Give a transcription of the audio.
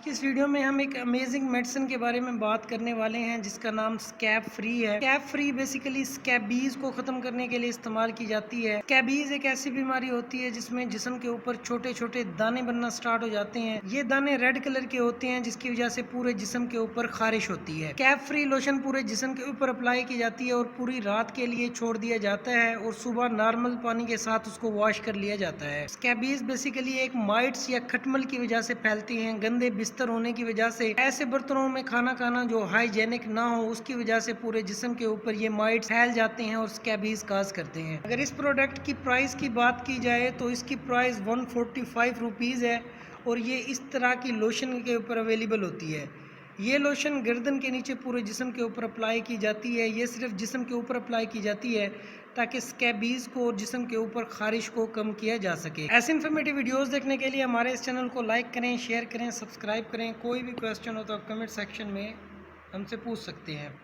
की इस वीडियो में हम एक अमेजिंग मेडिसिन के बारे में बात करने वाले हैं जिसका नाम स्कैब फ्री है। स्कैब फ्री बेसिकली स्कैबीज को खत्म करने के लिए इस्तेमाल की जाती है। स्कैबीज एक ऐसी बीमारी होती है जिसमें जिस्म के ऊपर छोटे छोटे दाने बनना स्टार्ट हो जाते हैं। ये दाने रेड कलर के होते हैं जिसकी वजह से पूरे जिस्म के ऊपर खारिश होती है। स्कैब फ्री लोशन पूरे जिस्म के ऊपर अप्लाई की जाती है और पूरी रात के लिए छोड़ दिया जाता है और सुबह नॉर्मल पानी के साथ उसको वॉश कर लिया जाता है। स्कैबीज बेसिकली एक माइट्स या खटमल की वजह से फैलती हैं। गंदे बिस्तर होने की वजह से, ऐसे बर्तनों में खाना खाना जो हाइजेनिक ना हो उसकी वजह से पूरे जिस्म के ऊपर ये माइट्स फैल जाते हैं और स्कैबीज काज करते हैं। अगर इस प्रोडक्ट की प्राइस की बात की जाए तो इसकी प्राइस 145 रुपीज़ है और ये इस तरह की लोशन के ऊपर अवेलेबल होती है। ये लोशन गर्दन के नीचे पूरे जिस्म के ऊपर अप्लाई की जाती है। ये सिर्फ जिस्म के ऊपर अप्लाई की जाती है ताकि स्कैबीज को और जिस्म के ऊपर खारिश को कम किया जा सके। ऐसे इन्फॉर्मेटिव वीडियोस देखने के लिए हमारे इस चैनल को लाइक करें, शेयर करें, सब्सक्राइब करें। कोई भी क्वेश्चन हो तो आप कमेंट सेक्शन में हमसे पूछ सकते हैं।